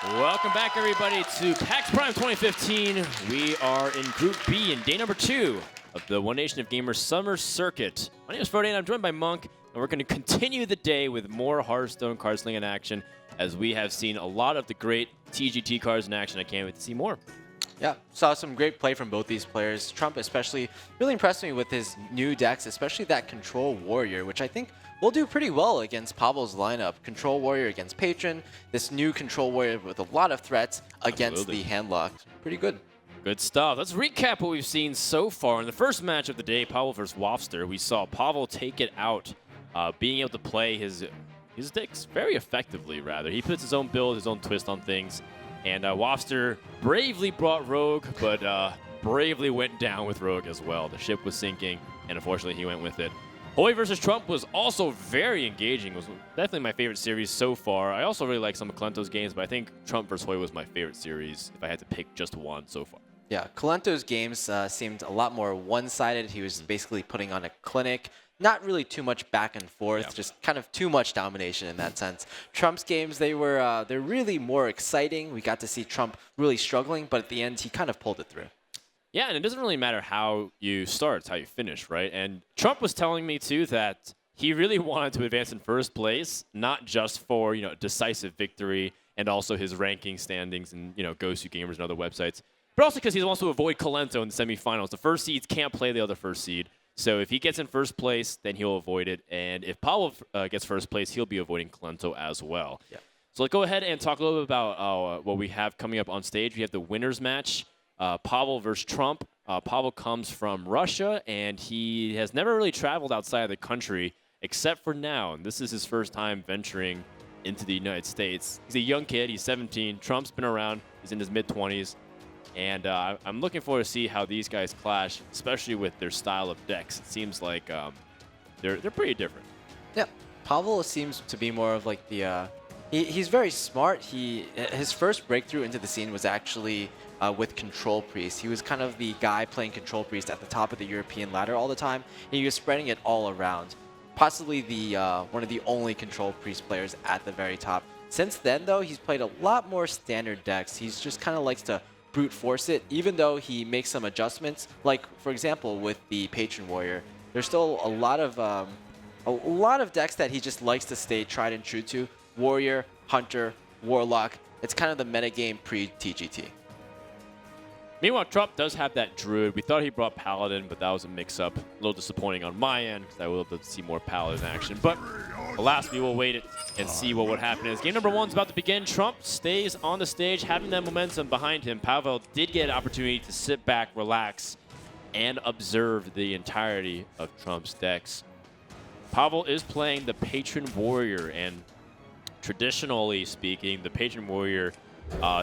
Welcome back, everybody, to PAXPrime 2015. We are in Group B in day number 2 of the One Nation of Gamers Summer Circuit. My name is Frody, and I'm joined by Monk, and we're going to continue the day with more Hearthstone card slinging action, as we have seen a lot of the great TGT cards in action. I can't wait to see more. Yeah, saw some great play from both these players. Trump especially really impressed me with his new decks, especially that Control Warrior, which I think will do pretty well against Pavel's lineup. Control Warrior against Patron, this new Control Warrior with a lot of threats against the Handlock. Pretty good. Good stuff. Let's recap what we've seen so far. In the first match of the day, Pavel versus Wofster, we saw Pavel take it out, being able to play his decks very effectively, rather. He puts his own build, his own twist on things. And Wofster bravely brought Rogue, but bravely went down with Rogue as well. The ship was sinking, and unfortunately he went with it. Hoy versus Trump was also very engaging. It was definitely my favorite series so far. I also really like some of Kalento's games, but I think Trump versus Hoy was my favorite series if I had to pick just one so far. Yeah, Kalento's games seemed a lot more one-sided. He was basically putting on a clinic. Not really too much back and forth, just kind of too much domination in that sense. Trump's games, they're really more exciting. We got to see Trump really struggling, but at the end, he kind of pulled it through. Yeah, and it doesn't really matter how you start, it's how you finish, right? And Trump was telling me, too, that he really wanted to advance in first place, not just for, decisive victory and also his ranking standings and, Go-To Gamers and other websites, but also because he wants to avoid Kalento in the semifinals. The first seeds can't play the other first seed. So if he gets in first place, then he'll avoid it. And if Pavel gets first place, he'll be avoiding Kalento as well. Yeah. So let's go ahead and talk a little bit about what we have coming up on stage. We have the winners match, Pavel versus Trump. Pavel comes from Russia, and he has never really traveled outside of the country except for now. And this is his first time venturing into the United States. He's a young kid. He's 17. Trump's been around. He's in his mid-20s. And I'm looking forward to see how these guys clash, especially with their style of decks. It seems like they're pretty different. Yeah, Pavel seems to be more of like the he's very smart. His first breakthrough into the scene was actually with Control Priest. He was kind of the guy playing Control Priest at the top of the European ladder all the time, and he was spreading it all around. Possibly the one of the only Control Priest players at the very top. Since then, though, he's played a lot more standard decks. He's just kind of likes to brute force it, even though he makes some adjustments. Like, for example, with the Patron Warrior, there's still a lot of decks that he just likes to stay tried and true to. Warrior, Hunter, Warlock. It's kind of the metagame pre-TGT. Meanwhile, Trump does have that Druid. We thought he brought Paladin, but that was a mix-up. A little disappointing on my end, because I would love to see more Paladin action. But alas, we will wait and see what would happen. As game number 1 is about to begin, Trump stays on the stage, having that momentum behind him. Pavel did get an opportunity to sit back, relax, and observe the entirety of Trump's decks. Pavel is playing the Patron Warrior, and traditionally speaking, the Patron Warrior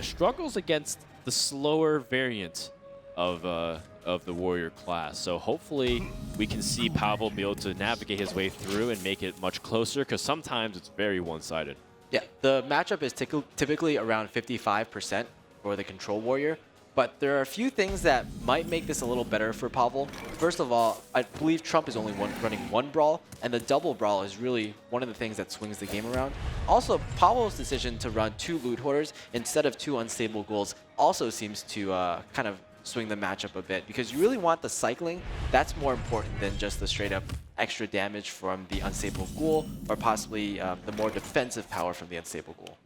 struggles against the slower variant of the Warrior class. So hopefully we can see Pavel be able to navigate his way through and make it much closer, because sometimes it's very one-sided. Yeah, the matchup is typically around 55% for the Control Warrior, but there are a few things that might make this a little better for Pavel. First of all, I believe Trump is only running one Brawl, and the double Brawl is really one of the things that swings the game around. Also, Pavel's decision to run 2 Loot Hoarders instead of 2 Unstable Ghouls also seems to kind of swing the matchup a bit, because you really want the cycling. That's more important than just the straight up extra damage from the Unstable Ghoul, or possibly the more defensive power from the Unstable Ghoul.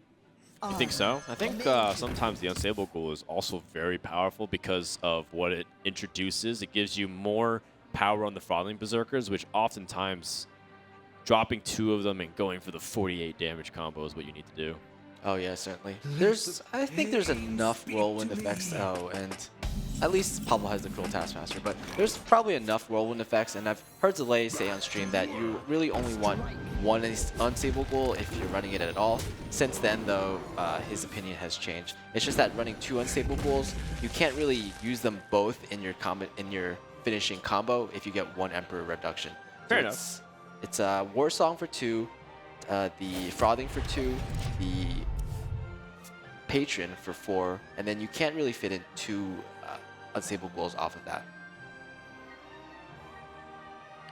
You think so? I think sometimes the Unstable Ghoul is also very powerful because of what it introduces. It gives you more power on the Throttling Berserkers, which oftentimes dropping 2 of them and going for the 48 damage combo is what you need to do. Oh yeah, certainly. I think there's enough whirlwind effects. Oh, and at least Pavel has the Cruel Taskmaster, but there's probably enough whirlwind effects, and I've heard Zelay say on stream that you really only want 1 Unstable Ghoul if you're running it at all. Since then, though, his opinion has changed. It's just that running 2 Unstable Ghouls, you can't really use them both in your finishing combo if you get 1 Emperor reduction. Fair enough. It's a War Song for 2, the Frothing for 2, the Patron for 4, and then you can't really fit in 2 Unstable Ghouls off of that.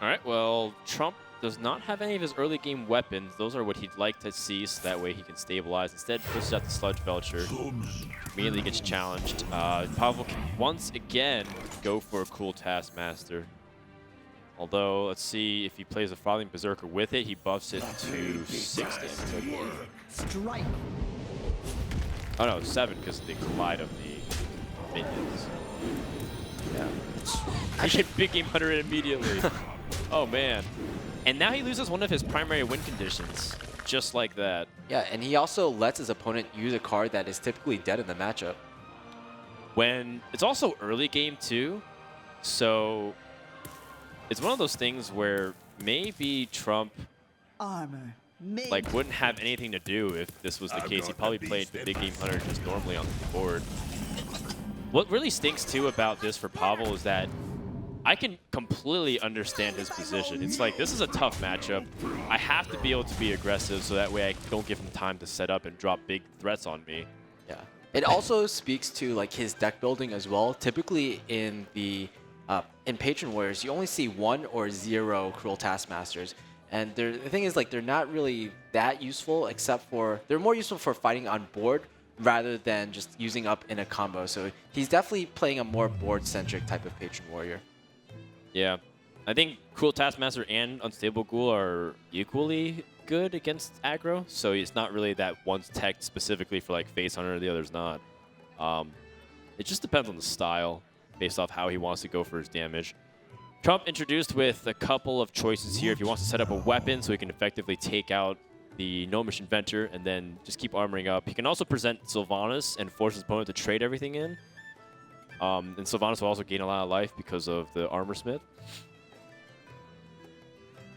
All right, well, Trump does not have any of his early game weapons. Those are what he'd like to see, so that way he can stabilize. Instead, pushes out the Sludge Belcher. Immediately gets challenged. Pavel can once again go for a cool Taskmaster. Although, let's see if he plays a Frothing Berserker with it. He buffs it to 6 damage. Strike. Oh no, 7 because of the collide of the minions. Yeah. Actually, big game hunter it immediately. Oh man. And now he loses one of his primary win conditions. Just like that. Yeah, and he also lets his opponent use a card that is typically dead in the matchup. When it's also early game too, so it's one of those things where maybe Trump Armor. Made. like wouldn't have anything to do if this was the case. He probably played the big game hunter just normally on the board. What really stinks too about this for Pavel is that I can completely understand his position. It's like, this is a tough matchup. I have to be able to be aggressive so that way I don't give him time to set up and drop big threats on me. Yeah. It also speaks to like his deck building as well. Typically in the in Patron Warriors, you only see 1 or 0 Cruel Taskmasters. And the thing is, like, they're not really that useful, except for they're more useful for fighting on board rather than just using up in a combo. So he's definitely playing a more board-centric type of Patron Warrior. Yeah. I think Cruel Taskmaster and Unstable Ghoul are equally good against aggro, so it's not really that one's tech specifically for like Face Hunter, the other's not. It just depends on the style, based off how he wants to go for his damage. Trump introduced with a couple of choices here. If he wants to set up a weapon so he can effectively take out the Gnomish Inventor and then just keep armoring up. He can also present Sylvanas and force his opponent to trade everything in. And Sylvanas will also gain a lot of life because of the Armor Smith.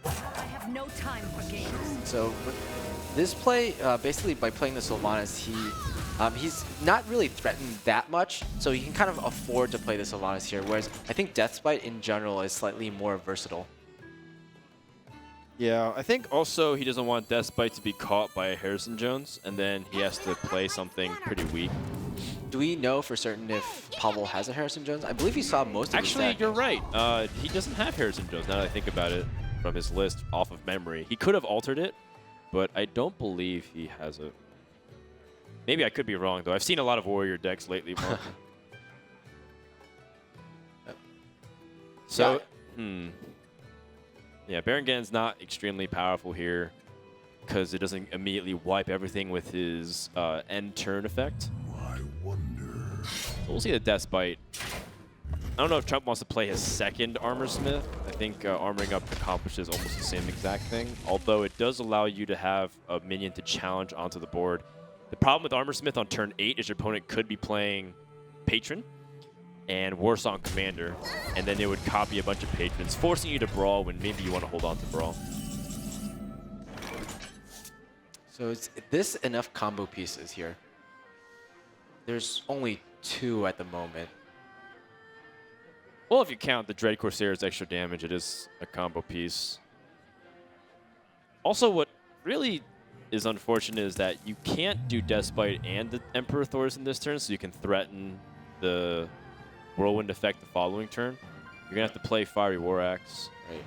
I have no time for games. So with this play, basically by playing the Sylvanas, he's not really threatened that much, so he can kind of afford to play the Sylvanas here, whereas I think Deathspite in general is slightly more versatile. Yeah, I think also he doesn't want Deathbite to be caught by a Harrison Jones, and then he has to play something pretty weak. Do we know for certain if Pavel has a Harrison Jones? I believe he saw most of his Actually, deck. you're right. He doesn't have Harrison Jones, now that I think about it, from his list off of memory. He could have altered it, but I don't believe he has it. Maybe I could be wrong, though. I've seen a lot of Warrior decks lately, Mark. So, yeah, Berengen's not extremely powerful here because it doesn't immediately wipe everything with his end turn effect. I wonder. So we'll see the Deathbite. I don't know if Trump wants to play his second Armor Smith. I think armoring up accomplishes almost the same exact thing, although it does allow you to have a minion to challenge onto the board. The problem with Armor Smith on turn 8 is your opponent could be playing Patron and Warsong Commander, and then it would copy a bunch of Patrons, forcing you to Brawl when maybe you want to hold on to Brawl. So is this enough combo pieces here? There's only 2 at the moment. Well, if you count the Dread Corsair's extra damage, it is a combo piece. Also, what really is unfortunate is that you can't do Deathbite and the Emperor Thors in this turn, so you can threaten the Whirlwind effect the following turn. You're going to have to play Fiery War Axe. Right.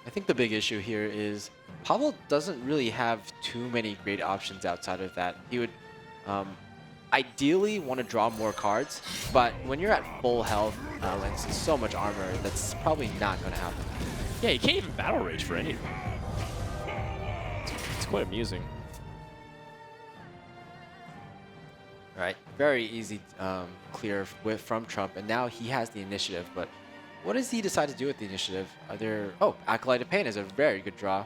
I think the big issue here is Pavel doesn't really have too many great options outside of that. He would ideally want to draw more cards, but when you're at full health and so much armor, that's probably not going to happen. Yeah, you can't even Battle Rage for anything. It's quite amusing. All right, very easy clear from Trump, and now he has the initiative, but what does he decide to do with the initiative? Oh, Acolyte of Pain is a very good draw,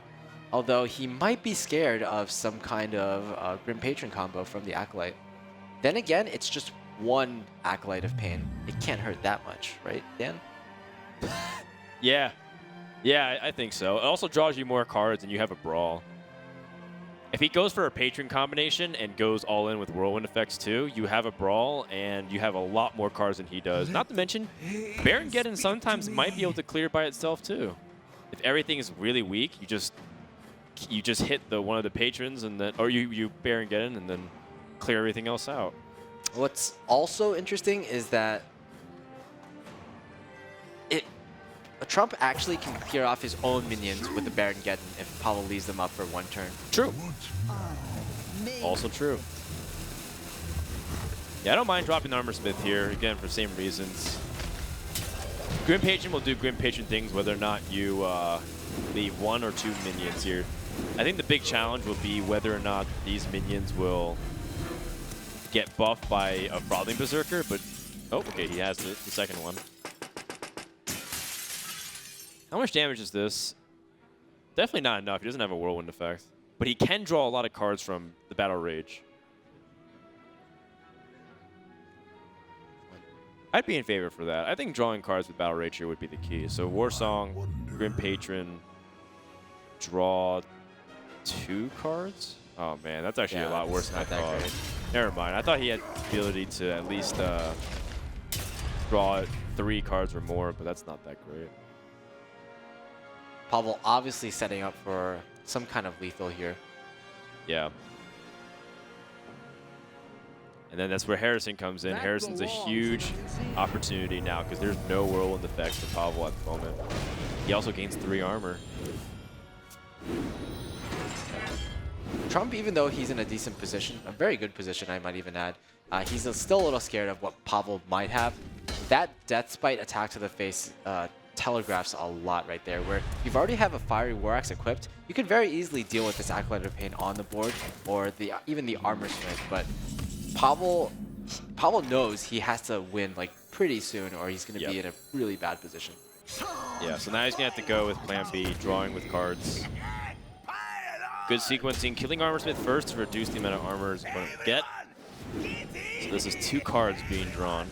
although he might be scared of some kind of Grim Patron combo from the Acolyte. Then again, it's just 1 Acolyte of Pain. It can't hurt that much, right, Dan? Yeah. Yeah, I think so. It also draws you more cards and you have a Brawl. If he goes for a Patron combination and goes all in with Whirlwind effects too, you have a Brawl and you have a lot more cards than he does. Not to mention, Berengeddon sometimes might be able to clear by itself too. If everything is really weak, you just hit one of the Patrons and then, or you Berengeddon and then clear everything else out. What's also interesting is that Trump actually can clear off his own minions with the Baron Geddon if Pavel leaves them up for one turn. True. Made Also true. Yeah, I don't mind dropping the Armor Smith here, again, for the same reasons. Grim Patron will do Grim Patron things whether or not you leave 1 or 2 minions here. I think the big challenge will be whether or not these minions will get buffed by a Frothing Berserker, but... Oh, okay, he has the second one. How much damage is this? Definitely not enough. He doesn't have a Whirlwind effect. But he can draw a lot of cards from the Battle Rage. I'd be in favor for that. I think drawing cards with Battle Rage here would be the key. So Warsong, Grim Patron, draw 2 cards? Oh man, that's actually a lot worse than I thought. Great. Never mind. I thought he had the ability to at least draw 3 cards or more, but that's not that great. Pavel obviously setting up for some kind of lethal here. Yeah. And then that's where Harrison comes in. Harrison's a huge opportunity now because there's no Whirlwind effects for Pavel at the moment. He also gains 3 armor. Trump, even though he's in a decent position, a very good position I might even add, he's still a little scared of what Pavel might have. That Death Spite attack to the face telegraphs a lot right there, where you've already have a Fiery War Axe equipped. You could very easily deal with this Acolyte of Pain on the board, or even the Armor Smith, but Pavel knows he has to win like pretty soon or he's going to be in a really bad position. Yeah, so now he's going to have to go with Plan B, drawing with cards. Good sequencing, killing Armor Smith first to reduce the amount of armor he's going to get. So this is 2 cards being drawn.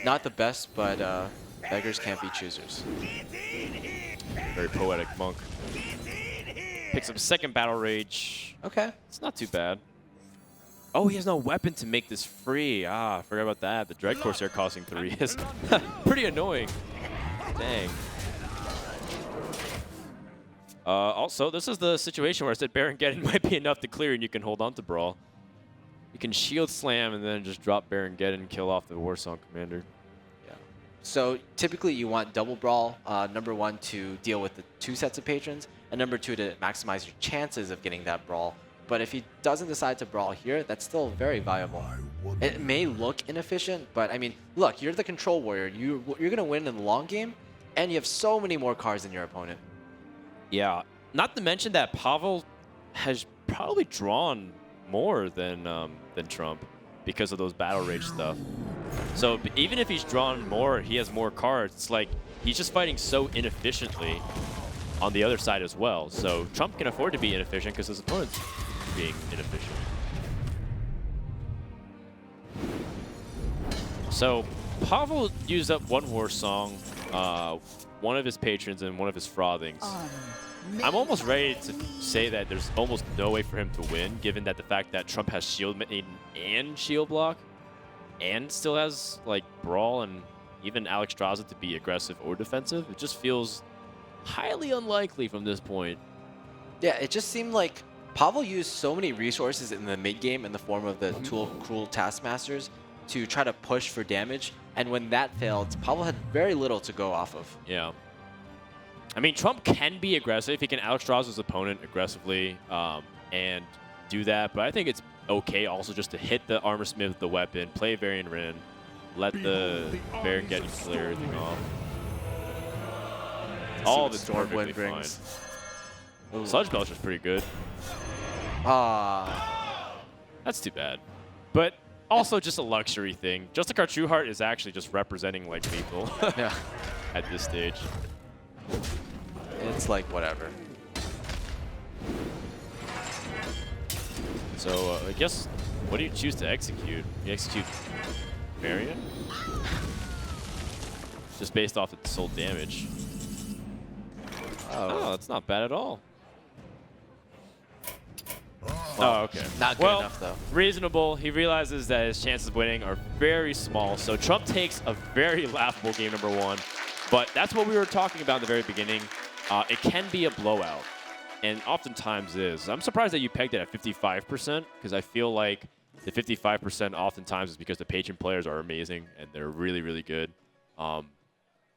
Not the best, but beggars can't be choosers. Very poetic monk. Picks up a second Battle Rage. Okay. It's not too bad. Oh, he has no weapon to make this free. Ah, I forgot about that. The Dread Corsair costing 3 is pretty annoying. Dang. Also, this is the situation where I said Baron Geddon might be enough to clear and you can hold on to Brawl. You can Shield Slam and then just drop Baron Geddon and kill off the Warsong Commander. Yeah. So typically you want double Brawl, number 1 to deal with the 2 sets of patrons, and number 2 to maximize your chances of getting that Brawl. But if he doesn't decide to Brawl here, that's still very viable. It may look inefficient, but I mean, look, you're the Control Warrior. You're going to win in the long game, and you have so many more cards than your opponent. Yeah, not to mention that Pavel has probably drawn more than Trump because of those Battle Rage stuff. So even if he's drawn more, he has more cards. It's like he's just fighting so inefficiently on the other side as well. So Trump can afford to be inefficient because his opponent's being inefficient. So Pavel used up 1 Warsong, 1 of his patrons, and 1 of his Frothings. I'm almost ready to say that there's almost no way for him to win, given that the fact that Trump has Shield Maiden and Shield Block, and still has like Brawl and even Alex Straza to be aggressive or defensive. It just feels highly unlikely from this point. Yeah, it just seemed like Pavel used so many resources in the mid game in the form of the Tool Cruel Taskmasters to try to push for damage, and when that failed, Pavel had very little to go off of. Yeah. I mean, Trump can be aggressive. He can Alex his opponent aggressively and do that, but I think it's okay also just to hit the Armor Smith with the weapon, play Varian Rin, let the Baron Geddon clear everything off. All of it's perfectly fine. Sludge Belcher's pretty good. That's too bad. But also just a luxury thing. Justicar Trueheart is actually just representing like lethal Yeah. at this stage. It's like whatever. So I guess, what do you choose to execute? You execute Varian? Just based off its sold damage. Oh, that's not bad at all. Oh, okay. Not good enough, though. Reasonable. He realizes that his chances of winning are very small. So Trump takes a very laughable game number 1. But that's what we were talking about in the very beginning. It can be a blowout, and oftentimes is. I'm surprised that you pegged it at 55%, because I feel like the 55% oftentimes is because the patron players are amazing, and they're really, really good.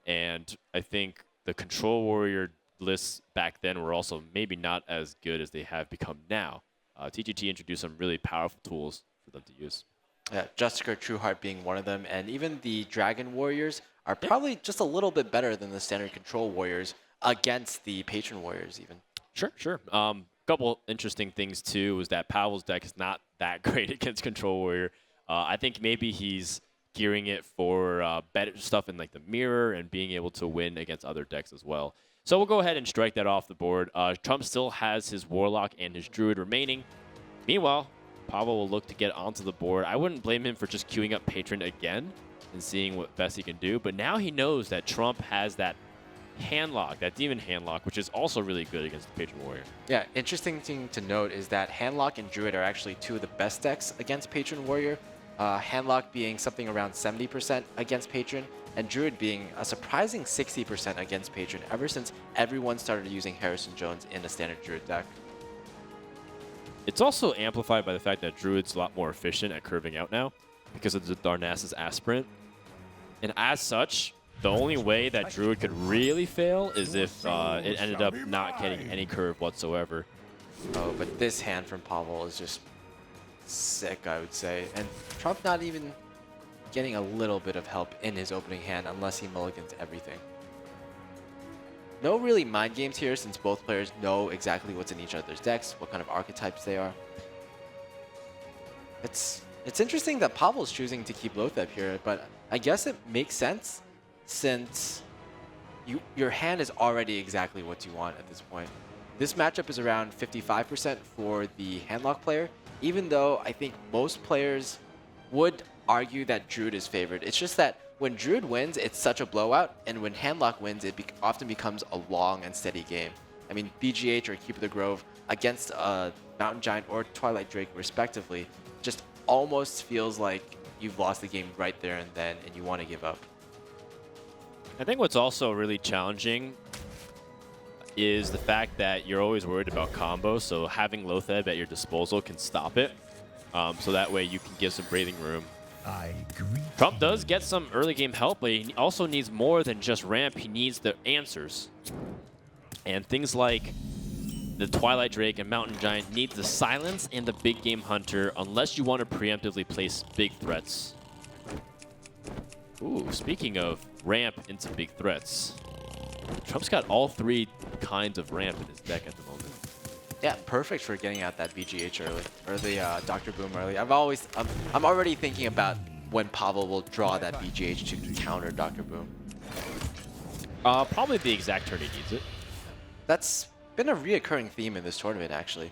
And I think the Control Warrior lists back then were also maybe not as good as they have become now. TGT introduced some really powerful tools for them to use. Yeah, Justicar Trueheart being one of them, and even the Dragon Warriors are probably just a little bit better than the standard Control Warriors against the Patron Warriors even. Sure. Couple interesting things too was that Pavel's deck is not that great against Control Warrior. I think maybe he's gearing it for better stuff in like the mirror and being able to win against other decks as well. So we'll go ahead and strike that off the board. Trump still has his Warlock and his Druid remaining. Meanwhile, Pavel will look to get onto the board. I wouldn't blame him for just queuing up Patron again and seeing what best he can do. But now he knows that Trump has that handlock, that Demon handlock, which is also really good against the Patron Warrior. Yeah, interesting thing to note is that handlock and Druid are actually two of the best decks against Patron Warrior. Handlock being something around 70% against Patron, and Druid being a surprising 60% against Patron ever since everyone started using Harrison Jones in a standard Druid deck. It's also amplified by the fact that Druid's a lot more efficient at curving out now because of the Darnassus Aspirant. And as such, the only way that Druid could really fail is if it ended up not getting any curve whatsoever. Oh, but this hand from Pavel is just sick, I would say. And Trump not even getting a little bit of help in his opening hand unless he mulligans everything. No really mind games here since both players know exactly what's in each other's decks, what kind of archetypes they are. It's interesting that Pavel's choosing to keep Lotheb here, but I guess it makes sense since your hand is already exactly what you want at this point. This matchup is around 55% for the handlock player, even though I think most players would argue that Druid is favored. It's just that when Druid wins, it's such a blowout, and when handlock wins, it often becomes a long and steady game. I mean, BGH or Keep of the Grove against Mountain Giant or Twilight Drake, respectively, just almost feels like you've lost the game right there and then, and you want to give up. I think what's also really challenging is the fact that you're always worried about combos, so having Lotheb at your disposal can stop it. So that way you can give some breathing room. Trump does get some early game help, but he also needs more than just ramp. He needs the answers. And things like the Twilight Drake and Mountain Giant need the silence and the big game hunter unless you want to preemptively place big threats. Ooh, speaking of ramp into big threats, Trump's got all three kinds of ramp in his deck at the moment. Yeah, perfect for getting out that BGH early, or the Dr. Boom early. I'm already thinking about when Pavel will draw that BGH to counter Dr. Boom. Probably the exact turn he needs it. That's been a reoccurring theme in this tournament, actually.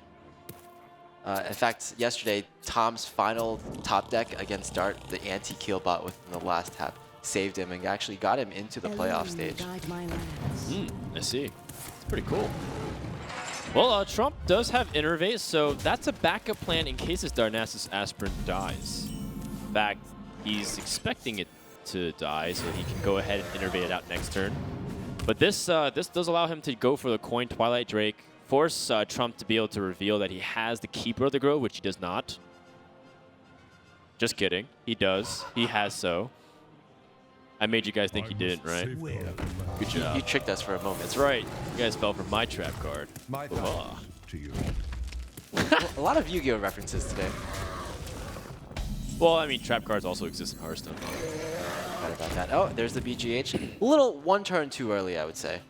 In fact, yesterday, Tom's final top deck against Dart, the anti-kill bot within the last tap, saved him and actually got him into the playoff stage. I see. It's pretty cool. Well, Trump does have Innervate, so that's a backup plan in case his Darnassus Aspirant dies. In fact, he's expecting it to die, so he can go ahead and Innervate it out next turn. But this does allow him to go for the coin Twilight Drake, force Trump to be able to reveal that he has the Keeper of the Grove, which he does not. Just kidding. He does. He has so. I made you guys think he didn't, right? Good job. You tricked us for a moment. That's right. You guys fell for my trap card. To you. A lot of Yu-Gi-Oh references today. Well, I mean, trap cards also exist in Hearthstone. Forgot about that. Oh, there's the BGH. A little one turn too early, I would say.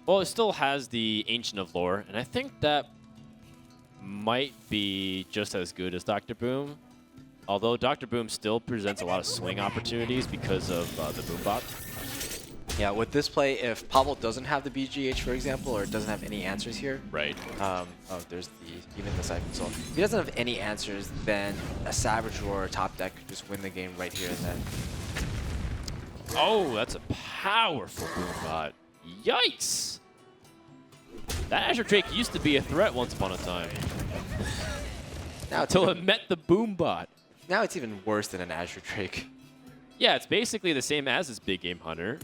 Well, it still has the Ancient of Lore, and I think that might be just as good as Dr. Boom. Although Dr. Boom still presents a lot of swing opportunities because of the Boom bot. Yeah, with this play, if Pavel doesn't have the BGH, for example, or doesn't have any answers here. Right. Oh, there's even the Siphon Soul. If he doesn't have any answers, then a Savage Roar or top deck could just win the game right here and then. Oh, that's a powerful Boom bot. Yikes! That Azure Drake used to be a threat once upon a time. Now Until it met the Boom bot. Now it's even worse than an Azure Drake. Yeah, it's basically the same as his Big Game Hunter,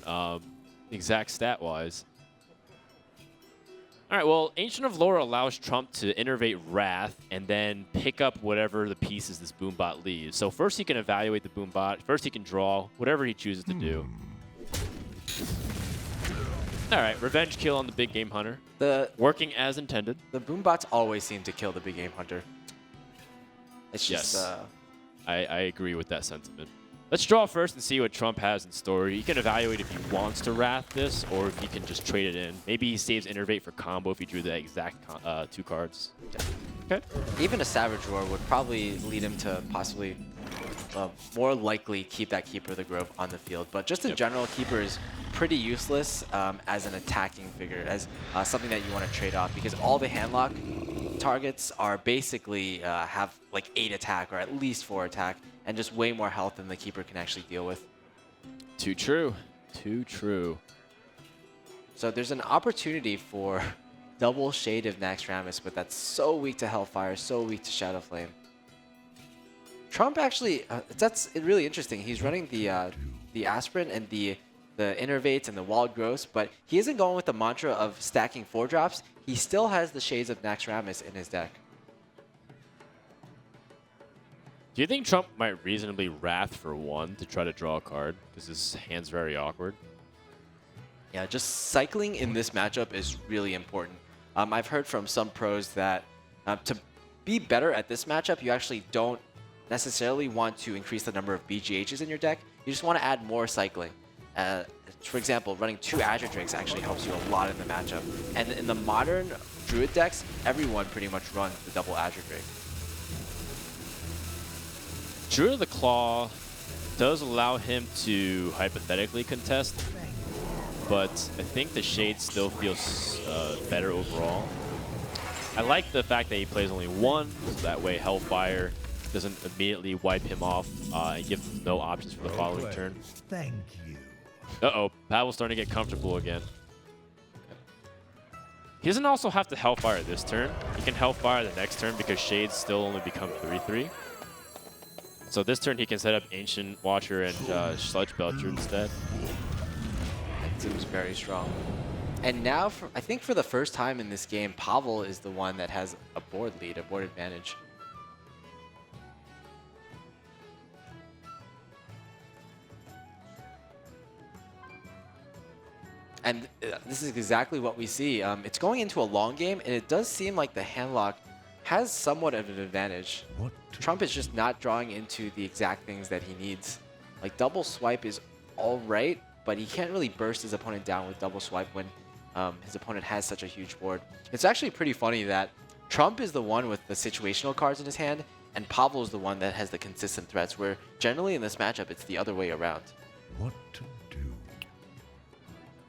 exact stat-wise. All right, well, Ancient of Lore allows Trump to innervate Wrath and then pick up whatever the pieces this Boombot leaves. So first he can evaluate the Boombot. First he can draw whatever he chooses to do. All right, revenge kill on the big game hunter. Working as intended. The Boombots always seem to kill the big game hunter. It's just... Yes. I agree with that sentiment. Let's draw first and see what Trump has in store. He can evaluate if he wants to Wrath this or if he can just trade it in. Maybe he saves Innervate for combo if he drew the exact 2 cards. Okay. Even a Savage Roar would probably lead him to possibly more likely keep that Keeper of the Grove on the field. But just in general, Keeper is pretty useless as an attacking figure, as something that you want to trade off, because all the handlock targets are basically have like 8 attack or at least 4 attack, and just way more health than the Keeper can actually deal with. Too true. Too true. So there's an opportunity for double Shade of Naxxramas, but that's so weak to Hellfire, so weak to Shadow Flame. Trump actually, that's really interesting. He's running the Aspirin and the Innervates and the Wild Growths, but he isn't going with the mantra of stacking 4-drops. He still has the Shades of Naxxramas in his deck. Do you think Trump might reasonably Wrath for 1 to try to draw a card? Because his hand's very awkward. Yeah, just cycling in this matchup is really important. I've heard from some pros that to be better at this matchup, you actually don't necessarily want to increase the number of BGHs in your deck. You just want to add more cycling. For example, running 2 Azure Drakes actually helps you a lot in the matchup. And in the modern Druid decks, everyone pretty much runs the double Azure Drake. Druid of the Claw does allow him to hypothetically contest, but I think the Shade still feels better overall. I like the fact that he plays only 1, so that way Hellfire doesn't immediately wipe him off and give him no options for the following turn. Thank you. Uh-oh, Pavel's starting to get comfortable again. He doesn't also have to Hellfire this turn. He can Hellfire the next turn because Shades still only become 3/3. So this turn he can set up Ancient Watcher and Sludge Belcher instead. That seems very strong. And now, I think for the first time in this game, Pavel is the one that has a board lead, a board advantage. And this is exactly what we see. It's going into a long game, and it does seem like the handlock has somewhat of an advantage. Trump is just not drawing into the exact things that he needs. Like, double swipe is all right, but he can't really burst his opponent down with double swipe when his opponent has such a huge board. It's actually pretty funny that Trump is the one with the situational cards in his hand, and Pavel is the one that has the consistent threats, where generally in this matchup, it's the other way around. What to do?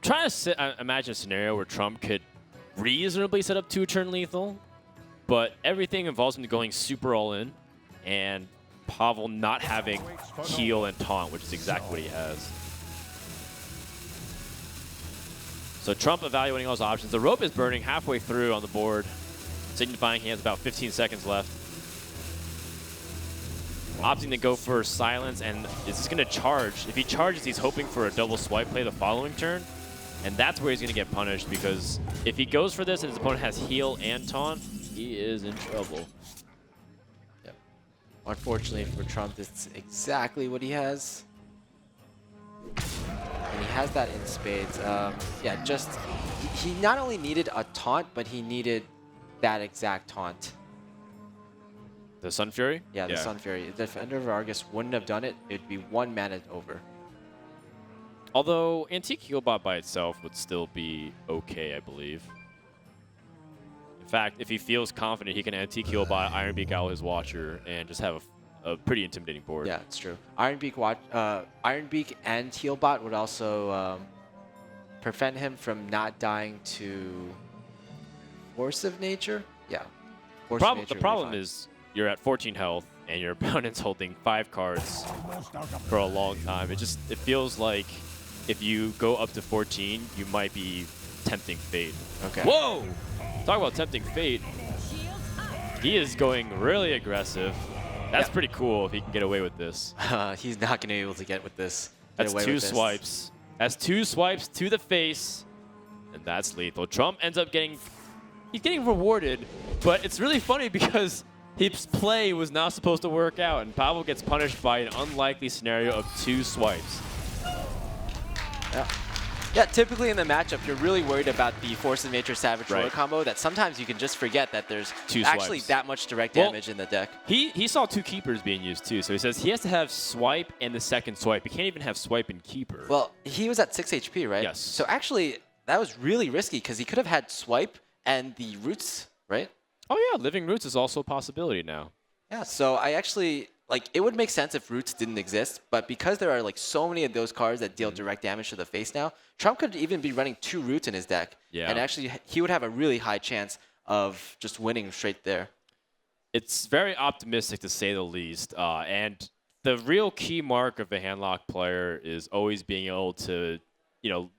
Trying to imagine a scenario where Trump could reasonably set up 2-turn lethal, but everything involves him going super all in, and Pavel not having heal and taunt, which is exactly what he has. So Trump evaluating all his options. The rope is burning halfway through on the board, signifying he has about 15 seconds left. Opting to go for silence, and is this going to charge? If he charges, he's hoping for a double swipe play the following turn, and that's where he's going to get punished, because if he goes for this and his opponent has heal and taunt, he is in trouble. Yep. Unfortunately for Trump, it's exactly what he has. And he has that in spades. Yeah, just he not only needed a taunt, but he needed that exact taunt. The Sun Fury? Yeah, the Sun Fury. If Defender of Argus wouldn't have done it, it'd be 1 mana over. Although Antique Healbot by itself would still be okay, I believe. In fact, if he feels confident, he can Antique Healbot, Ironbeak Owl his Watcher, and just have a pretty intimidating board. Yeah, it's true. Ironbeak and Healbot would also prevent him from not dying to Force of Nature. Yeah. The problem is you're at 14 health and your opponent's holding 5 cards for a long time. It feels like if you go up to 14, you might be tempting fate. Okay. Whoa! Talk about tempting fate. He is going really aggressive. That's pretty cool if he can get away with this. He's not going to be able to get with this. That's 2 swipes. That's 2 swipes to the face, and that's lethal. Trump ends up getting he's getting rewarded, but it's really funny because his play was not supposed to work out, and Pavel gets punished by an unlikely scenario of 2 swipes. Yeah. Yeah, typically in the matchup, you're really worried about the Force of Nature Savage Roller combo that sometimes you can just forget that there's 2 actually swipes. that much direct damage in the deck. He saw 2 keepers being used too, so he says he has to have swipe and the second swipe. He can't even have swipe and keeper. Well, he was at 6 HP, right? Yes. So actually, that was really risky because he could have had swipe and the roots, right? Oh yeah, living roots is also a possibility now. Yeah, so I actually, like, it would make sense if roots didn't exist, but because there are, like, so many of those cards that deal direct damage to the face now, Trump could even be running 2 roots in his deck. Yeah. And actually, he would have a really high chance of just winning straight there. It's very optimistic to say the least, and the real key mark of a handlock player is always being able to, you know,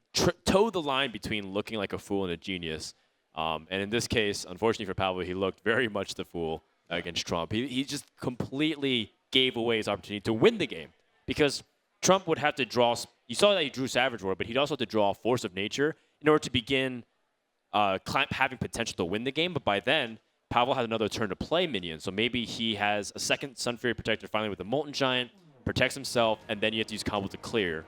toe the line between looking like a fool and a genius. And in this case, unfortunately for Pavel, he looked very much the fool against Trump. He just completely gave away his opportunity to win the game because Trump would have to draw. You saw that he drew Savage Roar, but he'd also have to draw Force of Nature in order to begin having potential to win the game. But by then, Pavel had another turn to play minion, so maybe he has a second Sun Fury Protector finally with the Molten Giant, protects himself, and then you have to use combo to clear.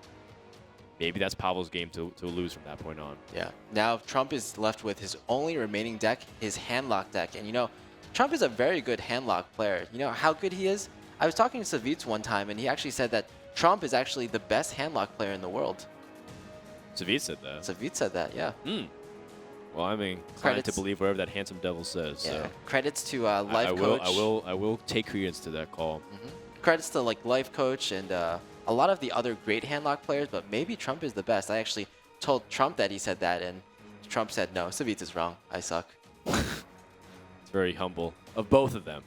Maybe that's Pavel's game to lose from that point on. Yeah. Now Trump is left with his only remaining deck, his handlock deck. And, you know, Trump is a very good handlock player. You know how good he is? I was talking to Savitz one time, and he actually said that Trump is actually the best handlock player in the world. Savitz said that. Savitz said that, yeah. Well, I mean, inclined to believe whatever that handsome devil says. Yeah. So. Credits to Life Coach. I will take credence to that call. Credits to like Life Coach and a lot of the other great handlock players, but maybe Trump is the best. I actually told Trump that he said that, and Trump said, no, Savitz is wrong. I suck. It's very humble of both of them,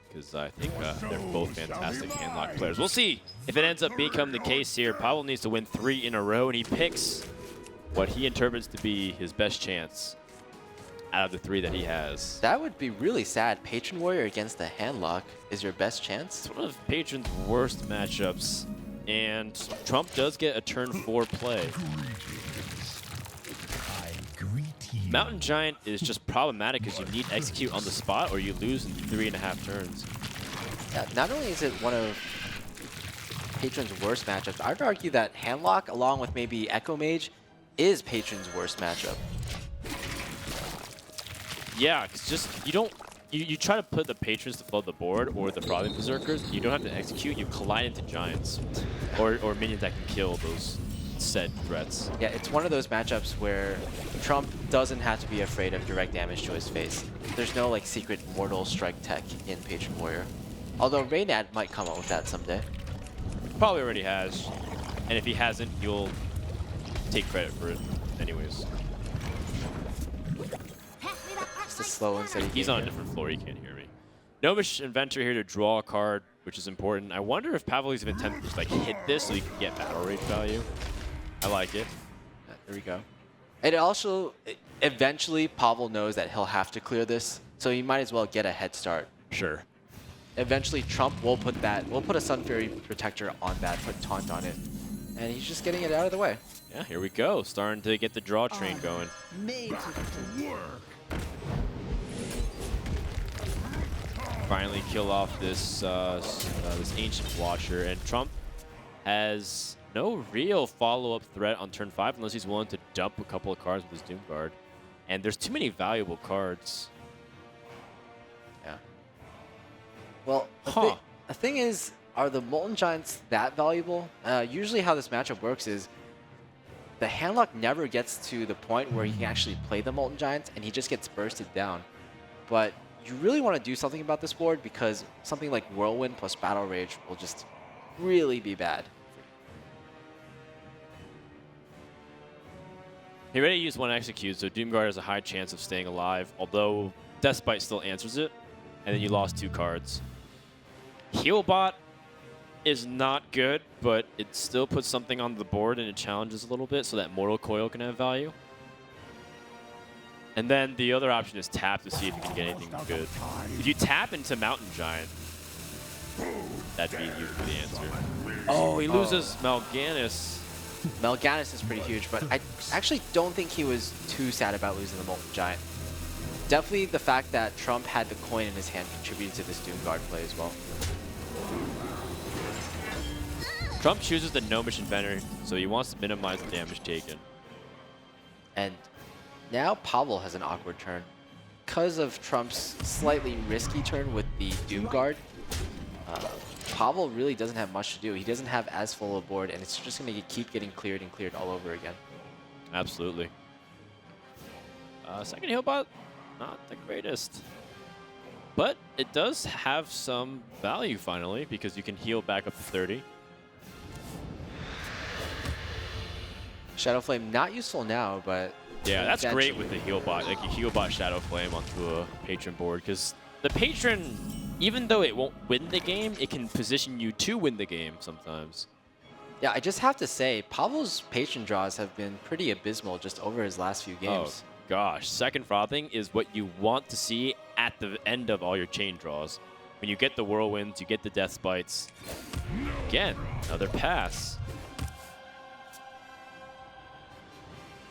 because I think they're both fantastic handlock players. We'll see if it ends up becoming the case here. Pavel needs to win 3 in a row, and he picks what he interprets to be his best chance out of the 3 that he has. That would be really sad. Patron Warrior against the handlock is your best chance? It's one of Patron's worst matchups, and Trump does get a turn 4 play. Mountain Giant is just problematic because you need execute on the spot or you lose in 3.5 turns. Yeah, not only is it one of Patron's worst matchups, I'd argue that handlock, along with maybe Echo Mage, is Patron's worst matchup. Yeah, it's just you try to put the patrons to flood the board or the Frothing Berserkers, you don't have to execute, you collide into giants or minions that can kill those said threats. Yeah, it's one of those matchups where Trump doesn't have to be afraid of direct damage to his face. There's no like secret mortal strike tech in Patron Warrior. Although Reynad might come up with that someday. Probably already has. And if he hasn't, you'll take credit for it anyways. Just a slow and steady He's game on a here. different floor, he can't hear me. Gnomish Inventor here to draw a card, which is important. I wonder if Pavel is even tempted to just like hit this so he can get battle rage value. I like it. Yeah, there we go. And also, eventually, Pavel knows that he'll have to clear this, so he might as well get a head start. Sure. Eventually, Trump will put that. We'll put a Sun Fury Protector on that, put Taunt on it, and he's just getting it out of the way. Yeah, here we go. Starting to get the draw train going. Made to work. Finally kill off this this Ancient Watcher, and Trump has no real follow-up threat on turn 5 unless he's willing to dump a couple of cards with his Doom Guard. And there's too many valuable cards. Yeah. Well, Huh. the thing is, are the Molten Giants that valuable? Usually how this matchup works is the handlock never gets to the point where he can actually play the Molten Giants, and he just gets bursted down. But you really want to do something about this board because something like Whirlwind plus Battle Rage will just really be bad. He already used 1 execute, so Doomguard has a high chance of staying alive, although Deathbite still answers it, and then you lost 2 cards. Healbot is not good, but it still puts something on the board and it challenges a little bit so that Mortal Coil can have value. And then the other option is tap to see if you can get anything good. If you tap into Mountain Giant, that'd be usually the answer. Oh, he loses Mal'Ganis. Mal'Ganis is pretty huge, but I actually don't think he was too sad about losing the Molten Giant. definitely the fact that Trump had the coin in his hand contributed to this Doom Guard play as well. Trump chooses the no mission Venom, so he wants to minimize the damage taken. And now Pavel has an awkward turn. Because of Trump's slightly risky turn with the Doom Guard, Pavel really doesn't have much to do. He doesn't have as full a board, and it's just going to keep getting cleared and cleared all over again. Absolutely. Second heal bot, not the greatest. But it does have some value finally, because you can heal back up to 30. Shadow Flame not useful now, but yeah, that's great eventually. with the heal bot. Like you heal bot Shadow Flame onto a patron board, because the patron, even though it won't win the game, it can position you to win the game sometimes. Yeah, I just have to say, Pavel's patron draws have been pretty abysmal just over his last few games. Oh gosh, second frothing is what you want to see at the end of all your chain draws. When you get the whirlwinds, you get the death spites. Again, another pass.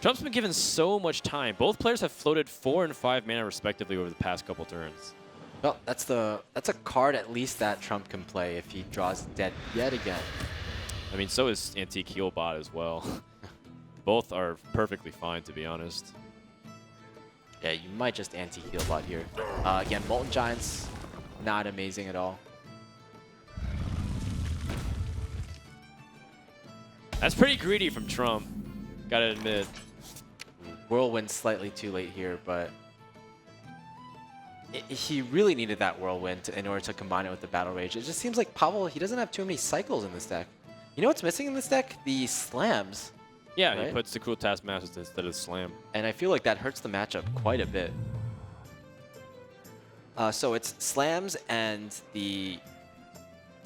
Trump's been given so much time. Both players have floated 4 and 5 mana respectively over the past couple turns. Well, that's a card at least that Trump can play if he draws dead yet again. I mean, so is Antique Heal Bot as well. Both are perfectly fine, to be honest. Yeah, you might just anti-heal bot here. Again, Molten Giants, not amazing at all. That's pretty greedy from Trump, gotta admit. Whirlwind slightly too late here, but he really needed that Whirlwind in order to combine it with the Battle Rage. It just seems like Pavel, he doesn't have too many cycles in this deck. You know what's missing in this deck? The slams. Yeah, right? he puts the Cruel Taskmasters instead of Slam. And I feel like that hurts the matchup quite a bit. So it's slams and the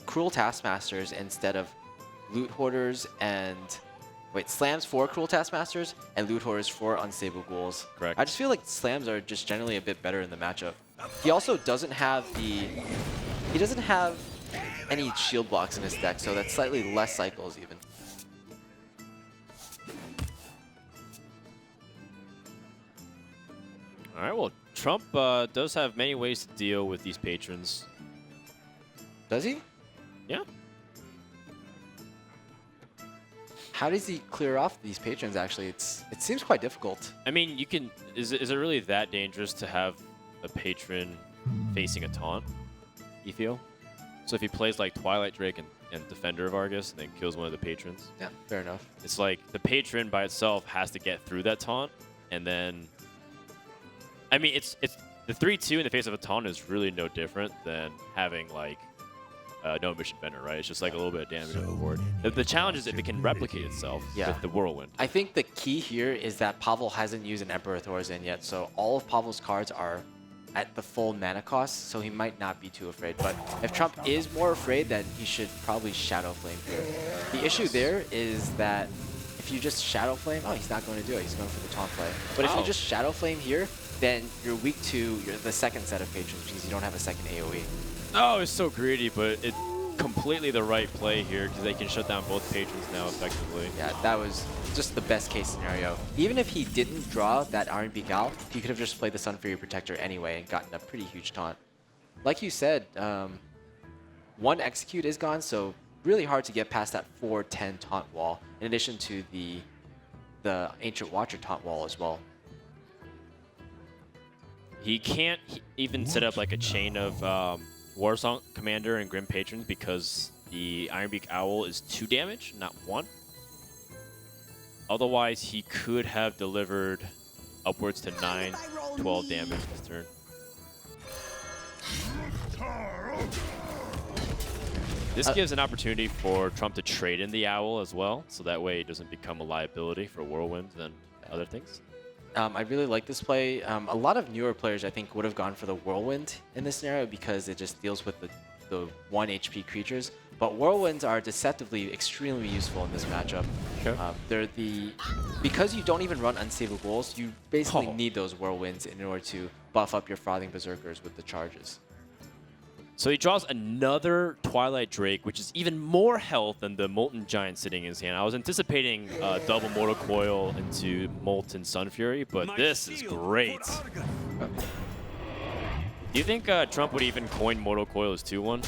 Cruel Taskmasters instead of Loot Hoarders and... Wait, slams for Cruel Taskmasters and Loot Hoarders for Unstable Ghouls. Correct. I just feel like slams are just generally a bit better in the matchup. He also doesn't have the... He doesn't have any shield blocks in his deck, so that's slightly less cycles even. All right, well, Trump does have many ways to deal with these patrons. Does he? Yeah. How does he clear off these patrons, actually? It seems quite difficult. I mean, you can... Is it really that dangerous to have a patron facing a taunt, you feel? So if he plays like Twilight Drake and Defender of Argus and then kills one of the patrons, Yeah, fair enough. it's like the patron by itself has to get through that taunt, and then... I mean, it's the 3-2 in the face of a taunt is really no different than having like no mission Bender, right? It's just like a little bit of damage on the board. The challenge is if it can replicate itself with the Whirlwind. I think the key here is that Pavel hasn't used an Emperor Thor's in yet, so all of Pavel's cards are at the full mana cost, so he might not be too afraid. But if Trump is more afraid, then he should probably Shadow Flame here. The issue there is that if you just Shadow Flame, oh, he's not going to do it. He's going for the taunt play. But if you just Shadow Flame here, then you're weak to the second set of patrons because you don't have a second AoE. Oh, it's so greedy, but it's completely the right play here because they can shut down both patrons now effectively. Yeah, that was just the best case scenario. Even if he didn't draw that Iron Beak Owl, he could have just played the Sun Fury Protector anyway and gotten a pretty huge taunt. Like you said, one execute is gone, so really hard to get past that 4-10 taunt wall, in addition to the Ancient Watcher taunt wall as well. He can't even set up like a chain of Warsong Commander and Grim Patrons because the Ironbeak Owl is 2 damage, not 1. Otherwise, he could have delivered upwards to 9, 12 damage this turn. This gives an opportunity for Trump to trade in the Owl as well, so that way it doesn't become a liability for Whirlwind and other things. I really like this play. A lot of newer players, I think, would have gone for the Whirlwind in this scenario because it just deals with the 1 HP creatures. But Whirlwinds are deceptively extremely useful in this matchup. Okay. Because you don't even run Unstable Ghouls, you basically need those Whirlwinds in order to buff up your Frothing Berserkers with the charges. So he draws another Twilight Drake, which is even more health than the Molten Giant sitting in his hand. I was anticipating double Mortal Coil into Molten Sun Fury, but this is great. Do you think Trump would even coin Mortal Coil as 2-1?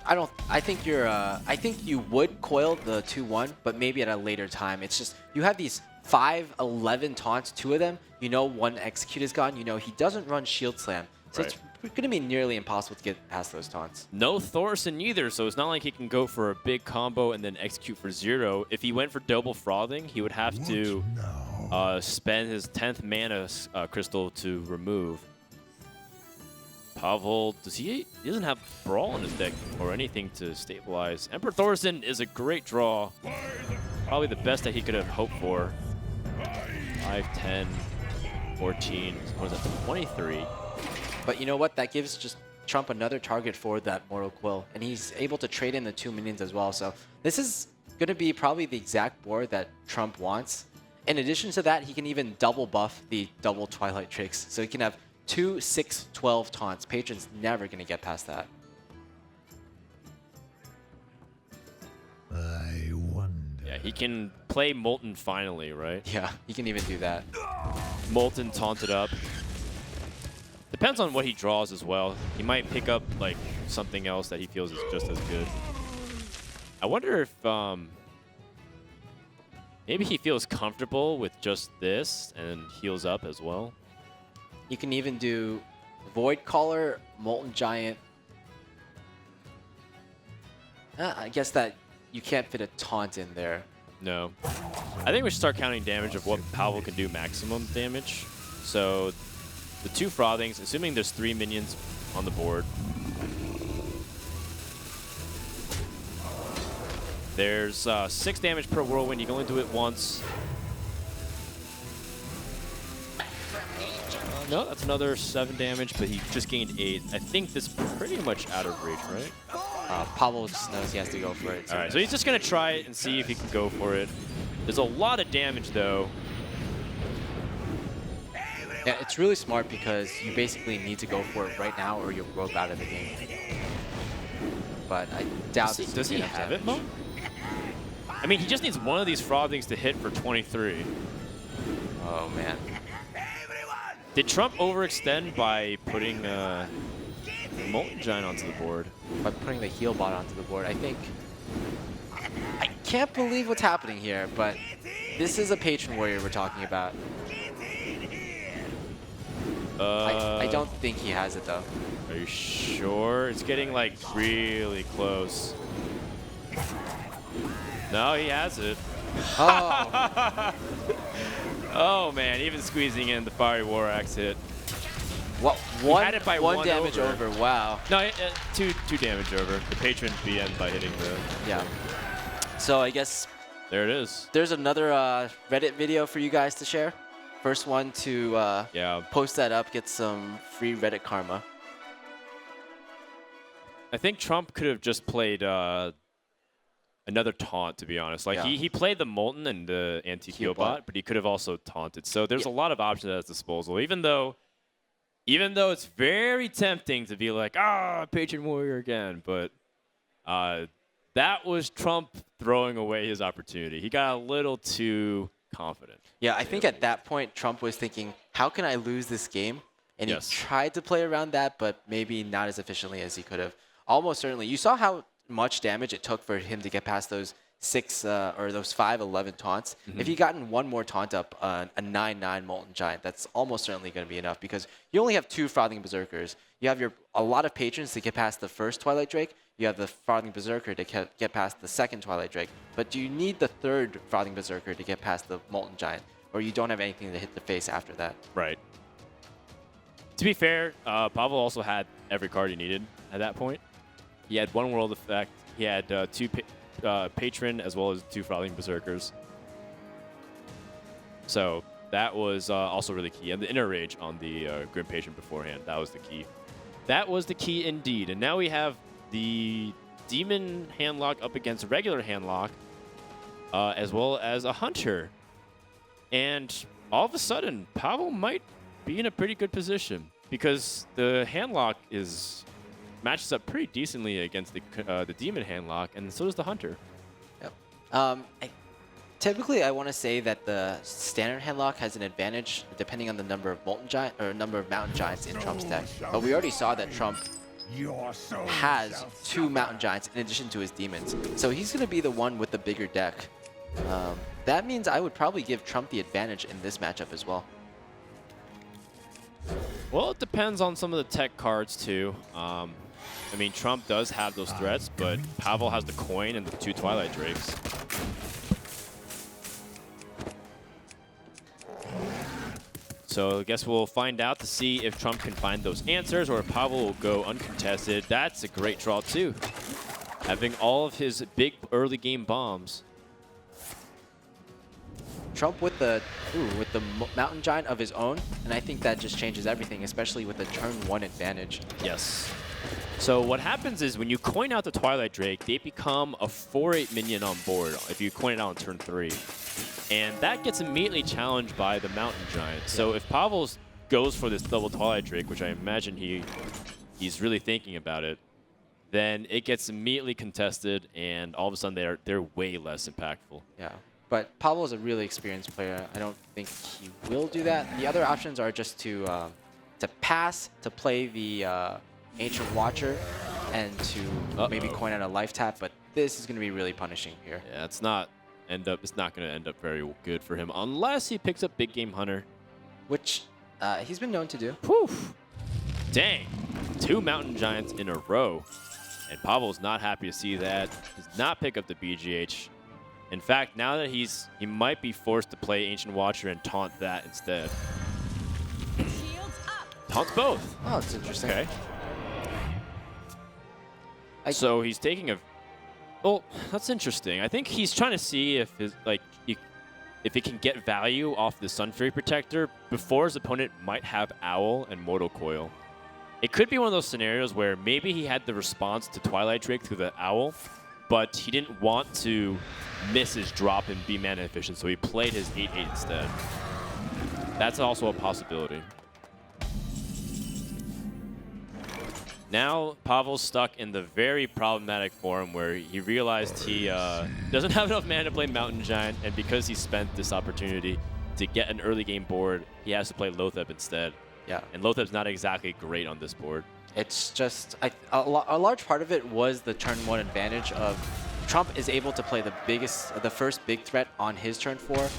I think you're. I think you would coil the 2-1, but maybe at a later time. It's just you have these 5-11 taunts, 2 of them. You know, one execute is gone. You know he doesn't run Shield Slam, so Right. it's going to be nearly impossible to get past those taunts. No Thorson either, so it's not like he can go for a big combo and then execute for 0. If he went for double Frothing, he would have to spend his 10th mana crystal to remove. Pavel, he doesn't have Brawl in his deck or anything to stabilize. Emperor Thorson is a great draw. Probably the best that he could have hoped for. 5, 10, 14, what is that, 23. But you know what? That gives just Trump another target for that Mortal Quill, and he's able to trade in the 2 minions as well. So this is going to be probably the exact board that Trump wants. In addition to that, he can even double buff the double Twilight Drakes. So he can have 2, 6, 12 taunts. Patron's never going to get past that. I wonder. Yeah, he can play Molten finally, right? Yeah, he can even do that. Molten taunted up. Depends on what he draws as well. He might pick up like something else that he feels is just as good. I wonder if maybe he feels comfortable with just this and heals up as well. You can even do Void Caller, Molten Giant. I guess that you can't fit a taunt in there. No. I think we should start counting damage of what Pavel can do maximum damage. So the 2 Frothings, assuming there's 3 minions on the board. There's 6 damage per Whirlwind. You can only do it once. No, that's another 7 damage, but he just gained 8. I think this is pretty much out of reach, right? Pavel just knows he has to go for it. All right, so he's just going to try it and see if he can go for it. There's a lot of damage, though. Yeah, it's really smart because you basically need to go for it right now or you'll rope out of the game. But I doubt Does he have it, Mo? I mean, he just needs one of these Frothings to hit for 23. Oh, man. Did Trump overextend by putting Molten Giant onto the board? By putting the heal bot onto the board, I think... I can't believe what's happening here, but this is a Patron Warrior we're talking about. I don't think he has it, though. Are you sure? It's getting, like, really close. No, he has it. Oh! Oh, man, even squeezing in the Fiery War Axe hit. What? had it by one one damage over. Wow. No, 2 damage over. The Patron BN by hitting the... Yeah. So I guess There it is. there's another Reddit video for you guys to share. First one to Yeah. post that up, get some free Reddit karma. I think Trump could have just played another taunt, to be honest. Like, Yeah. he played the Molten and the anti-heal Heal bot. bot, but he could have also taunted. So there's Yeah. a lot of options at his disposal, even though it's very tempting to be like, Patron Warrior again. But that was Trump throwing away his opportunity. He got a little too confident. Yeah, I think at that point, Trump was thinking, how can I lose this game? And Yes. he tried to play around that, but maybe not as efficiently as he could have. Almost certainly. You saw how much damage it took for him to get past those 6 or those 5-11 taunts. If he gotten one more taunt up, a 9-9 Molten Giant, that's almost certainly going to be enough because you only have 2 Frothing Berserkers. You have a lot of patrons to get past the first Twilight Drake. You have the Frothing Berserker to get past the second Twilight Drake. But do you need the third Frothing Berserker to get past the Molten Giant? Or you don't have anything to hit the face after that? Right. To be fair, Pavel also had every card he needed at that point. He had 1 World Effect. He had 2 Patron as well as 2 Frothing Berserkers. So that was also really key. And the Inner Rage on the Grim Patron beforehand, that was the key. That was the key indeed. And now we have the Demon Handlock up against regular Handlock, as well as a Hunter. And all of a sudden, Pavel might be in a pretty good position because the Handlock is matches up pretty decently against the Demon Handlock, and so does the Hunter. Yep. Typically, I want to say that the standard headlock has an advantage depending on the number of number of mountain giants in Trump's deck. But we already saw that Trump has 2 mountain giants in addition to his demons, so he's going to be the one with the bigger deck. That means I would probably give Trump the advantage in this matchup as well. Well, it depends on some of the tech cards too. I mean, Trump does have those threats, but Pavel has the coin and the 2 Twilight Drakes. So I guess we'll find out to see if Trump can find those answers or if Pavel will go uncontested. That's a great draw too. Having all of his big early game bombs. Trump with the mountain giant of his own, and I think that just changes everything, especially with the turn 1 advantage. Yes. So what happens is when you coin out the Twilight Drake, they become a 4/8 minion on board if you coin it out on turn 3. And that gets immediately challenged by the Mountain Giant. So if Pavel goes for this double Twilight Drake, which I imagine he's really thinking about it, then it gets immediately contested, and all of a sudden they're way less impactful. Yeah. But Pavel is a really experienced player. I don't think he will do that. The other options are just to pass, to play the Ancient Watcher, and to maybe coin out a life tap. But this is going to be really punishing here. Yeah, it's not going to end up very good for him unless he picks up Big Game Hunter, which he's been known to do. Poof! Dang, 2 Mountain Giants in a row, and Pavel's not happy to see that. Does not pick up the BGH. In fact, now that he might be forced to play Ancient Watcher and taunt that instead. Shields up. Taunts both. Oh, that's interesting. Okay. So he's taking a. Well, that's interesting. I think he's trying to see if if he can get value off the Sun Fury Protector before his opponent might have Owl and Mortal Coil. It could be one of those scenarios where maybe he had the response to Twilight Drake through the Owl, but he didn't want to miss his drop and be mana efficient, so he played his 8/8 instead. That's also a possibility. Now, Pavel's stuck in the very problematic form where he realized he doesn't have enough mana to play Mountain Giant, and because he spent this opportunity to get an early game board, he has to play Lotheb instead. Yeah. And Lotheb's not exactly great on this board. It's just a large part of it was the turn 1 advantage of Trump is able to play the first big threat on his turn 4,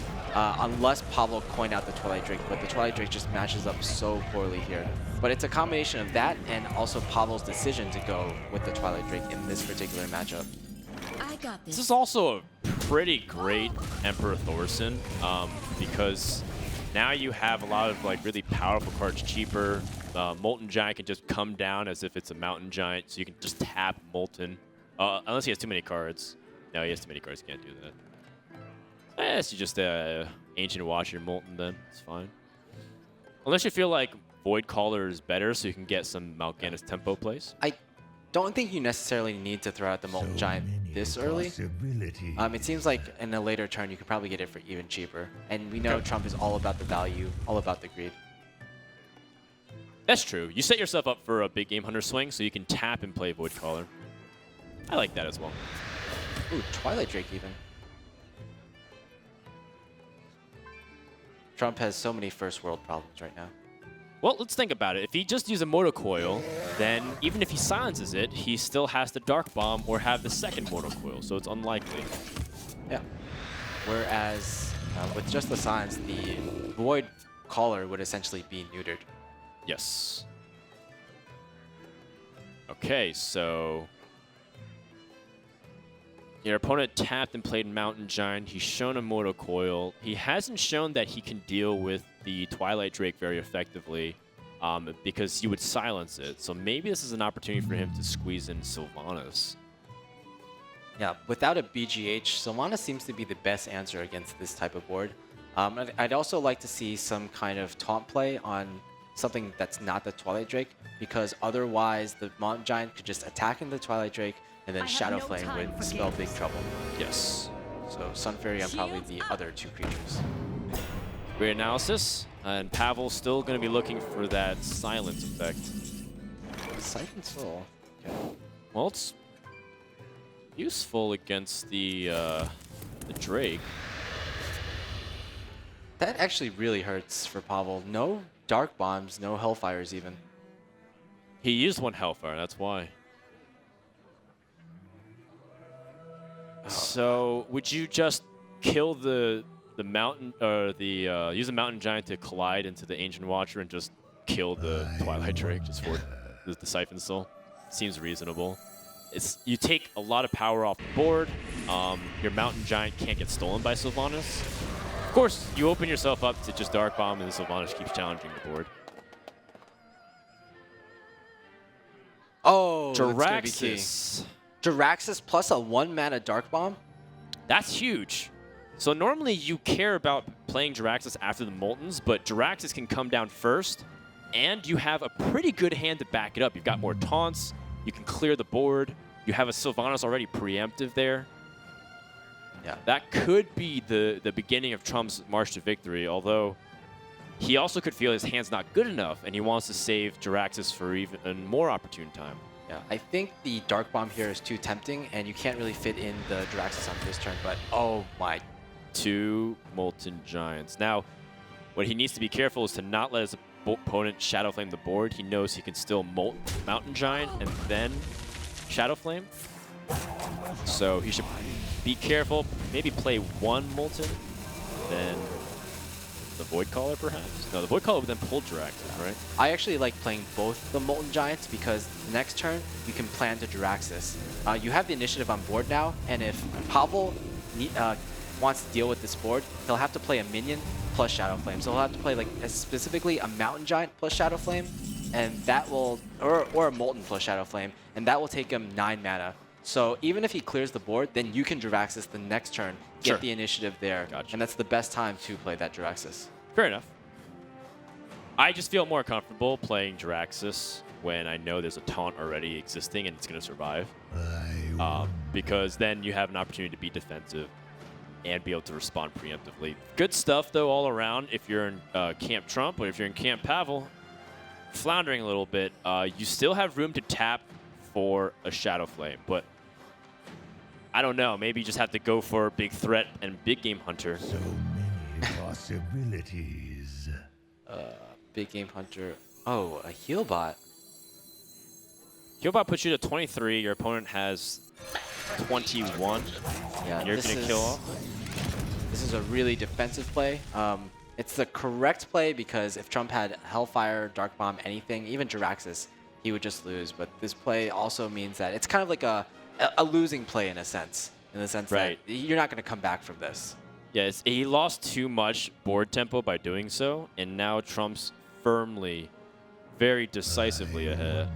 unless Pavel coin out the Twilight Drake, but the Twilight Drake just matches up so poorly here. But it's a combination of that and also Pavel's decision to go with the Twilight Drake in this particular matchup. I got This this. is also a pretty great Emperor Thorson, because now you have a lot of really powerful cards cheaper. Molten Giant can just come down as if it's a Mountain Giant, so you can just tap Molten. Unless he has too many cards. No, he has too many cards. Can't do that. Yes, you just Ancient Watcher Molten then. It's fine. Unless you feel like Void Caller is better, so you can get some Mal'Ganis tempo plays. I don't think you necessarily need to throw out the Molten Giant this early. It seems like in a later turn you could probably get it for even cheaper. And we know Trump is all about the value, all about the greed. That's true. You set yourself up for a Big Game Hunter swing, so you can tap and play Void Caller. I like that as well. Ooh, Twilight Drake even. Trump has so many first world problems right now. Well, let's think about it. If he just uses a Mortal Coil, then even if he silences it, he still has to Dark Bomb or have the second Mortal Coil, so it's unlikely. Yeah. Whereas with just the silence, the Void Caller would essentially be neutered. Yes. Okay, so your opponent tapped and played Mountain Giant. He's shown a Mortal Coil. He hasn't shown that he can deal with the Twilight Drake very effectively because he would silence it. So maybe this is an opportunity for him to squeeze in Sylvanas. Yeah, without a BGH, Sylvanas seems to be the best answer against this type of board. I'd also like to see some kind of taunt play on something that's not the Twilight Drake, because otherwise the Mountain Giant could just attack into the Twilight Drake, and then I have Shadow no Flame time would for spell games. big trouble. Yes. So Sun Fury on probably the other 2 creatures. Great analysis. And Pavel's still going to be looking for that silence effect. Siphon Soul. Well, it's useful against the Drake. That actually really hurts for Pavel. No Dark Bombs, no Hellfires even. He used one Hellfire, that's why. So, would you just kill the mountain, or the use a Mountain Giant to collide into the Ancient Watcher and just kill the Twilight Drake just for the Siphon Soul? Seems reasonable. You take a lot of power off the board. Your Mountain Giant can't get stolen by Sylvanas. Of course, you open yourself up to just Dark Bomb, and the Sylvanas keeps challenging the board. Oh, that's gonna be key. Jiraxxus. Jiraxxus plus a 1-mana Dark Bomb? That's huge. So normally you care about playing Jiraxxus after the Moltens, but Jiraxxus can come down first, and you have a pretty good hand to back it up. You've got more taunts, you can clear the board, you have a Sylvanas already preemptive there. Yeah. That could be the beginning of Trump's march to victory, although he also could feel his hand's not good enough, and he wants to save Jiraxxus for even a more opportune time. Yeah, I think the Dark Bomb here is too tempting, and you can't really fit in the Jiraxxus on this turn, but oh my. 2 Molten Giants. Now, what he needs to be careful is to not let his opponent Shadow Flame the board. He knows he can still Mountain Giant and then Shadow Flame. So he should be careful. Maybe play 1 Molten, then the Void Caller perhaps? No, the Void Caller would then pull Jiraxxus, right? I actually like playing both the Molten Giants because the next turn you can plan to Jiraxxus. You have the initiative on board now, and if Pavel wants to deal with this board, he'll have to play a minion plus Shadow Flame. So he'll have to play like specifically a Mountain Giant plus Shadow Flame, and that will, or a Molten plus Shadow Flame, and that will take him 9 mana. So even if he clears the board, then you can Jiraxxus the next turn, get the initiative there, Gotcha. and that's the best time to play that Jiraxxus. Fair enough. I just feel more comfortable playing Jiraxxus when I know there's a taunt already existing and it's going to survive. Because then you have an opportunity to be defensive and be able to respond preemptively. Good stuff, though, all around if you're in Camp Trump, but if you're in Camp Pavel, floundering a little bit, you still have room to tap for a Shadow Flame, but I don't know. Maybe you just have to go for Big Threat and Big Game Hunter. So many possibilities. Big Game Hunter. Oh, a heal bot. Healbot puts you to 23. Your opponent has 21. Yeah, And you're going to kill off. This is a really defensive play. It's the correct play because if Trump had Hellfire, Dark Bomb, anything, even Jiraxxus, he would just lose. But this play also means that it's kind of like a losing play in a sense. In the sense that you're not going to come back from this. Yes, he lost too much board tempo by doing so, and now Trump's firmly, very decisively ahead.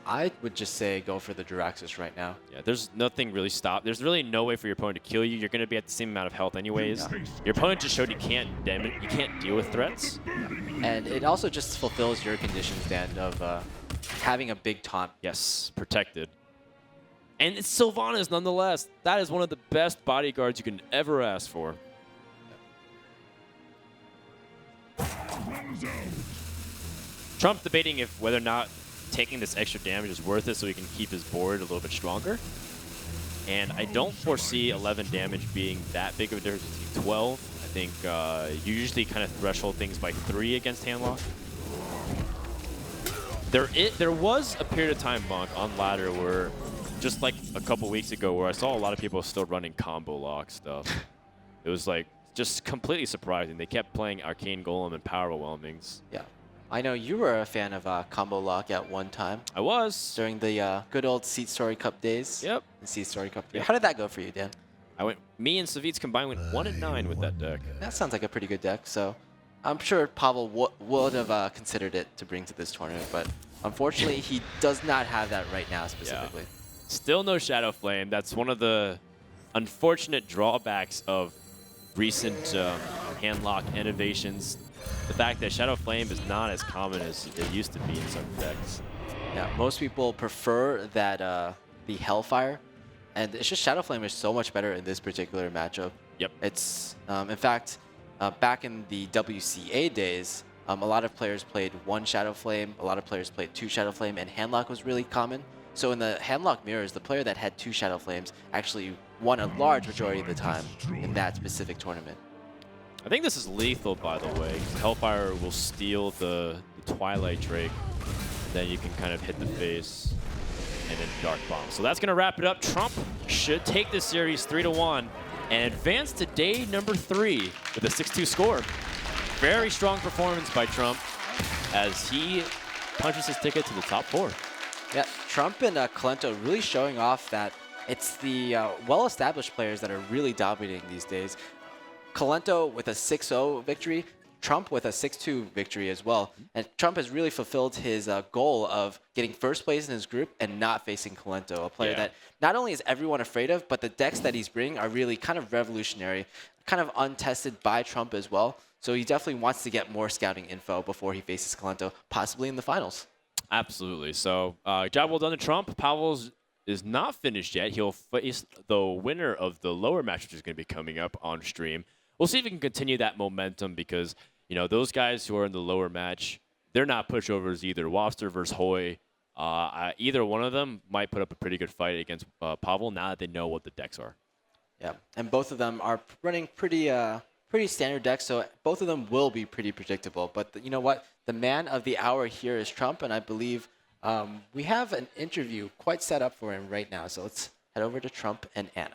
I would just say go for the Jiraxxus right now. Yeah, there's nothing really stop. There's really no way for your opponent to kill you. You're going to be at the same amount of health anyways. Yeah. Your opponent just showed you can't deal with threats. And it also just fulfills your conditions, Dan, of having a big taunt. Yes, protected. And it's Sylvanas nonetheless. That is one of the best bodyguards you can ever ask for. Trump debating if whether or not taking this extra damage is worth it so he can keep his board a little bit stronger. And I don't foresee 11 damage being that big of a difference between 12. I think you usually kind of threshold things by 3 against handlock. There was a period of time, Monk, on ladder where, just like a couple weeks ago, where I saw a lot of people still running combo lock stuff. It was like just completely surprising. They kept playing Arcane Golem and Power Overwhelmings. Yeah. I know you were a fan of Combo Lock at one time. I was. During the good old Seat Story Cup days. Yep. The Seat Story Cup days. Yep. How did that go for you, Dan? Me and Savitz combined went 1-9 with that deck. That sounds like a pretty good deck, so I'm sure Pavel would have considered it to bring to this tournament, but unfortunately he does not have that right now specifically. Yeah. Still no Shadow Flame. That's one of the unfortunate drawbacks of recent handlock innovations. The fact that Shadow Flame is not as common as it used to be in some decks. Yeah, most people prefer that the Hellfire, and it's just Shadow Flame is so much better in this particular matchup. Yep. It's in fact, back in the WCA days, a lot of players played 1 Shadow Flame, a lot of players played 2 Shadow Flame, and handlock was really common. So in the handlock mirrors, the player that had 2 Shadow Flames actually won a large majority of the time in that specific tournament. I think this is lethal, by the way. Hellfire will steal the Twilight Drake. Then you can kind of hit the face and then Dark Bomb. So that's going to wrap it up. Trump should take this series 3-1 and advance to day number 3 with a 6-2 score. Very strong performance by Trump as he punches his ticket to the top 4. Yeah, Trump and Colento really showing off that it's the well-established players that are really dominating these days. Colento with a 6-0 victory, Trump with a 6-2 victory as well. And Trump has really fulfilled his goal of getting first place in his group and not facing Colento, a player that not only is everyone afraid of, but the decks that he's bringing are really kind of revolutionary, kind of untested by Trump as well. So he definitely wants to get more scouting info before he faces Colento, possibly in the finals. Absolutely. So job well done to Trump. Pavel's is not finished yet. He'll face the winner of the lower match, which is going to be coming up on stream. We'll see if we can continue that momentum because, you know, those guys who are in the lower match, they're not pushovers either. Wobster versus Hoy, either one of them might put up a pretty good fight against Pavel now that they know what the decks are. Yeah, and both of them are running pretty standard decks, so both of them will be pretty predictable. But you know what? The man of the hour here is Trump, and I believe we have an interview quite set up for him right now. So let's head over to Trump and Anna.